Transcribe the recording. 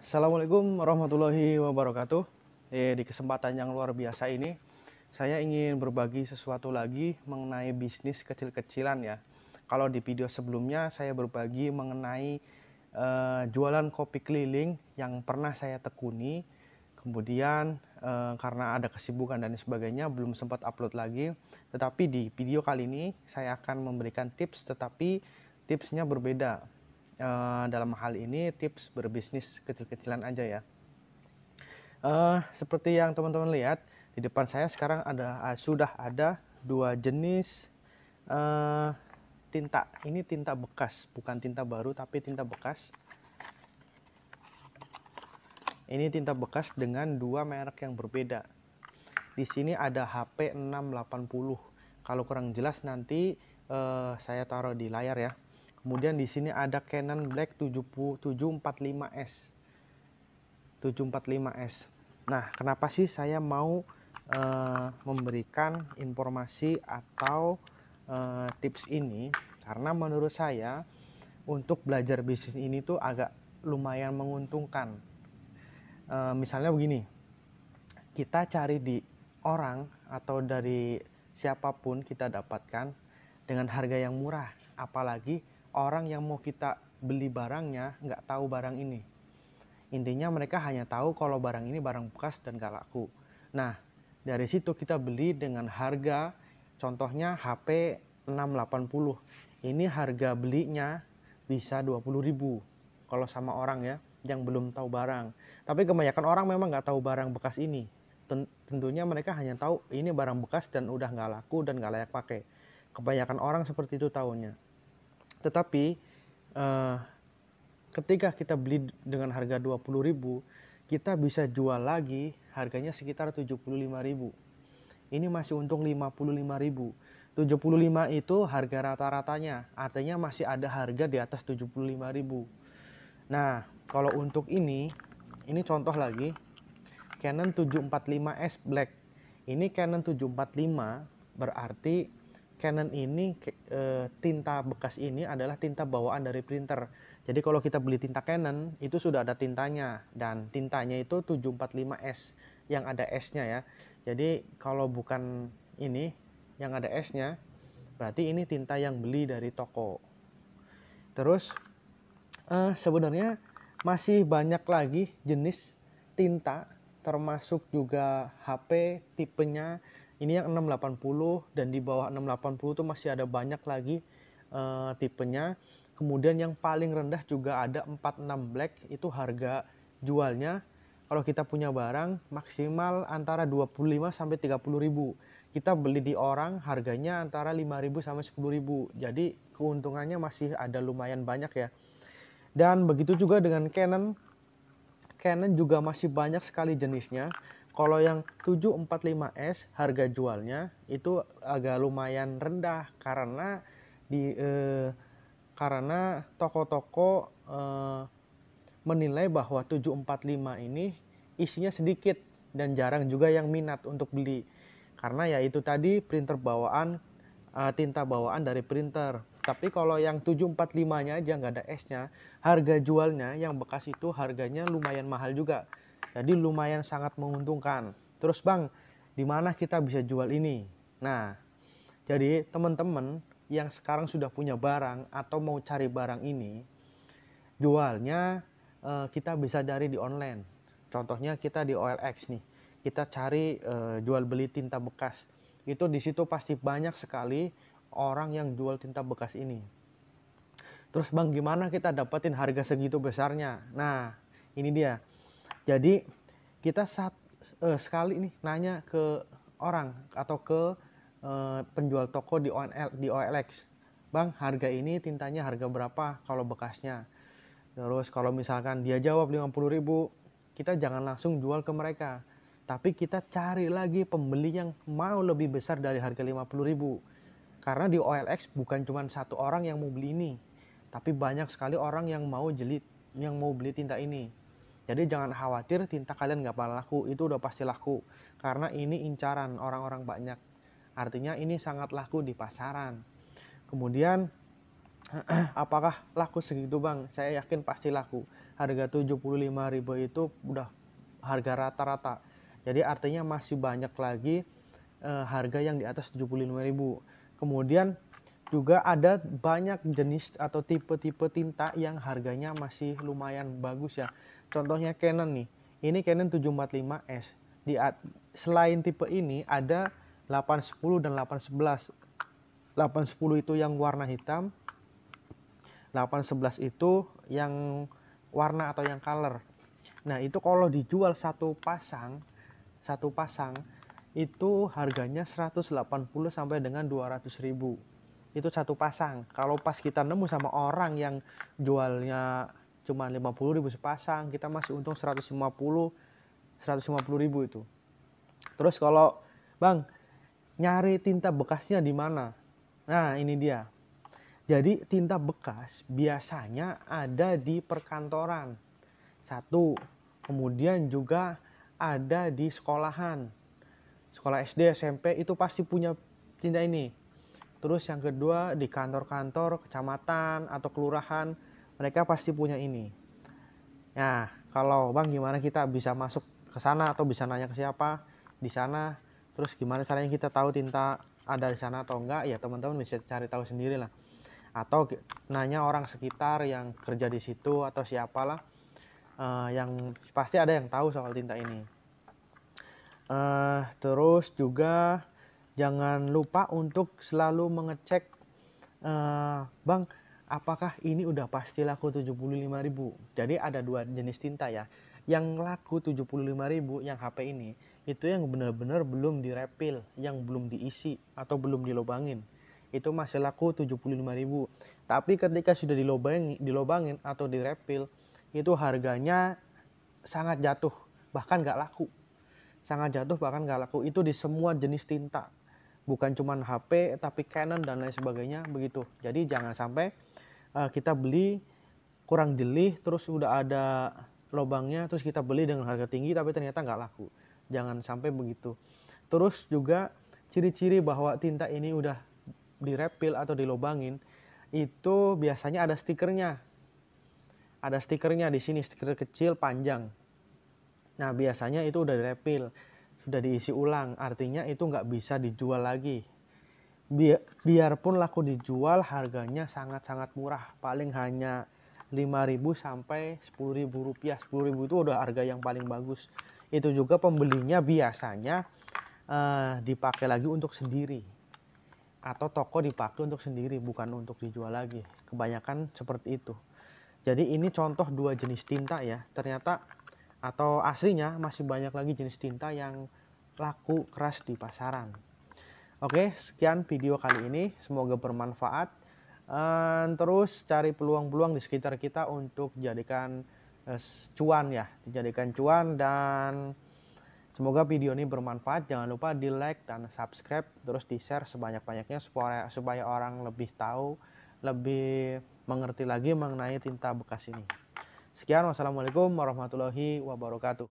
Assalamualaikum warahmatullahi wabarakatuh. Di kesempatan yang luar biasa ini, saya ingin berbagi sesuatu lagi mengenai bisnis kecil-kecilan ya. Kalau di video sebelumnya saya berbagi mengenai jualan kopi keliling yang pernah saya tekuni. Kemudian karena ada kesibukan dan sebagainya belum sempat upload lagi. Tetapi di video kali ini saya akan memberikan tips, tetapi tipsnya berbeda. Dalam hal ini tips berbisnis kecil-kecilan aja ya. Seperti yang teman-teman lihat di depan saya sekarang sudah ada dua jenis tinta. Ini tinta bekas, bukan tinta baru tapi tinta bekas. Ini tinta bekas dengan dua merek yang berbeda. Di sini ada HP 680. Kalau kurang jelas nanti saya taruh di layar ya. Kemudian di sini ada Canon Black 745S. 745S. Nah, kenapa sih saya mau memberikan informasi atau tips ini? Karena menurut saya untuk belajar bisnis ini tuh agak lumayan menguntungkan. Misalnya begini, kita cari di orang atau dari siapapun kita dapatkan dengan harga yang murah, apalagi orang yang mau kita beli barangnya nggak tahu barang ini. Intinya mereka hanya tahu kalau barang ini barang bekas dan gak laku. Nah, dari situ kita beli dengan harga, contohnya HP 680. Ini harga belinya bisa 20.000 kalau sama orang ya yang belum tahu barang. Tapi kebanyakan orang memang nggak tahu barang bekas ini. Tentunya mereka hanya tahu ini barang bekas dan udah nggak laku dan nggak layak pakai. Kebanyakan orang seperti itu tahunya. Tetapi ketika kita beli dengan harga 20.000, kita bisa jual lagi harganya sekitar 75.000. Ini masih untung 55.000. 75 itu harga rata-ratanya, artinya masih ada harga di atas 75.000. Nah, kalau untuk ini contoh lagi Canon 745S Black. Ini Canon 745 berarti Canon ini tinta bekas ini adalah tinta bawaan dari printer. Jadi kalau kita beli tinta Canon itu sudah ada tintanya dan tintanya itu 745S yang ada S-nya ya. Jadi kalau bukan ini yang ada S-nya berarti ini tinta yang beli dari toko. Terus sebenarnya masih banyak lagi jenis tinta termasuk juga HP tipenya. Ini yang 680 dan di bawah 680 itu masih ada banyak lagi tipenya. Kemudian yang paling rendah juga ada 46 Black, itu harga jualnya kalau kita punya barang maksimal antara 25 sampai 30.000. Kita beli di orang harganya antara 5.000 sampai 10.000. Jadi keuntungannya masih ada lumayan banyak ya. Dan begitu juga dengan Canon. Canon juga masih banyak sekali jenisnya. Kalau yang 745S harga jualnya itu agak lumayan rendah karena toko-toko menilai bahwa 745 ini isinya sedikit dan jarang juga yang minat untuk beli. Karena ya itu tadi printer bawaan, tinta bawaan dari printer. Tapi kalau yang 745-nya aja nggak ada S-nya, harga jualnya yang bekas itu harganya lumayan mahal juga. Jadi lumayan sangat menguntungkan. Terus Bang, di mana kita bisa jual ini? Nah, jadi teman-teman yang sekarang sudah punya barang atau mau cari barang ini, jualnya kita bisa cari di online. Contohnya kita di OLX nih. Kita cari jual beli tinta bekas. Itu di situ pasti banyak sekali orang yang jual tinta bekas ini. Terus Bang, gimana kita dapetin harga segitu besarnya? Nah, ini dia. Jadi kita sekali nih nanya ke orang atau ke penjual toko di OLX. Bang, harga ini tintanya harga berapa kalau bekasnya? Terus kalau misalkan dia jawab 50.000, kita jangan langsung jual ke mereka. Tapi kita cari lagi pembeli yang mau lebih besar dari harga 50.000. Karena di OLX bukan cuma satu orang yang mau beli ini, tapi banyak sekali orang yang mau beli tinta ini. Jadi jangan khawatir tinta kalian nggak bakal laku, itu udah pasti laku. Karena ini incaran orang-orang banyak. Artinya ini sangat laku di pasaran. Kemudian apakah laku segitu Bang? Saya yakin pasti laku. harga 75.000 itu udah harga rata-rata. Jadi artinya masih banyak lagi harga yang di atas 75.000. Kemudian juga ada banyak jenis atau tipe-tipe tinta yang harganya masih lumayan bagus ya. Contohnya Canon nih. Ini Canon 745S. Selain tipe ini ada 810 dan 811. 810 itu yang warna hitam, 811 itu yang warna atau yang color. Nah, itu kalau dijual satu pasang itu harganya 180 sampai dengan 200.000. Itu satu pasang. Kalau pas kita nemu sama orang yang jualnya cuma 50.000 sepasang, kita masih untung 150.000 itu. Terus kalau Bang, nyari tinta bekasnya di mana? Nah, ini dia. Jadi tinta bekas biasanya ada di perkantoran. Satu. Kemudian juga ada di sekolahan. Sekolah SD, SMP itu pasti punya tinta ini. Terus yang kedua di kantor-kantor kecamatan atau kelurahan, mereka pasti punya ini. Nah, kalau Bang gimana kita bisa masuk ke sana atau bisa nanya ke siapa di sana? Terus gimana caranya kita tahu tinta ada di sana atau enggak? Ya teman-teman bisa cari tahu sendiri lah. Atau nanya orang sekitar yang kerja di situ atau siapalah, yang pasti ada yang tahu soal tinta ini. Terus juga jangan lupa untuk selalu mengecek, Bang, apakah ini udah pasti laku 75.000. Jadi ada dua jenis tinta ya. Yang laku 75.000 yang HP ini itu yang benar-benar belum direpil, yang belum diisi atau belum dilobangin. Itu masih laku 75.000. Tapi ketika sudah dilobangin atau direpil, itu harganya sangat jatuh, bahkan nggak laku. Sangat jatuh bahkan nggak laku. Itu di semua jenis tinta, bukan cuma HP tapi Canon dan lain sebagainya begitu. Jadi jangan sampai kita beli kurang jeli terus udah ada lobangnya terus kita beli dengan harga tinggi tapi ternyata nggak laku. Jangan sampai begitu. Terus juga ciri-ciri bahwa tinta ini udah direpil atau dilobangin itu biasanya ada stikernya. Ada stikernya di sini, stiker kecil panjang. Nah, biasanya itu udah direpil, sudah diisi ulang, artinya itu nggak bisa dijual lagi. Biarpun laku dijual, harganya sangat-sangat murah, paling hanya 5.000 sampai 10.000 rupiah. 10.000 itu udah harga yang paling bagus. Itu juga pembelinya biasanya dipakai lagi untuk sendiri. Atau toko dipakai untuk sendiri, bukan untuk dijual lagi. Kebanyakan seperti itu. Jadi ini contoh dua jenis tinta ya. Ternyata atau aslinya masih banyak lagi jenis tinta yang laku keras di pasaran. Oke, sekian video kali ini, semoga bermanfaat. Terus cari peluang-peluang di sekitar kita untuk jadikan cuan ya, dijadikan cuan, dan semoga video ini bermanfaat. Jangan lupa di like dan subscribe, terus di share sebanyak-banyaknya supaya orang lebih tahu, lebih mengerti lagi mengenai tinta bekas ini. Sekian, wassalamualaikum warahmatullahi wabarakatuh.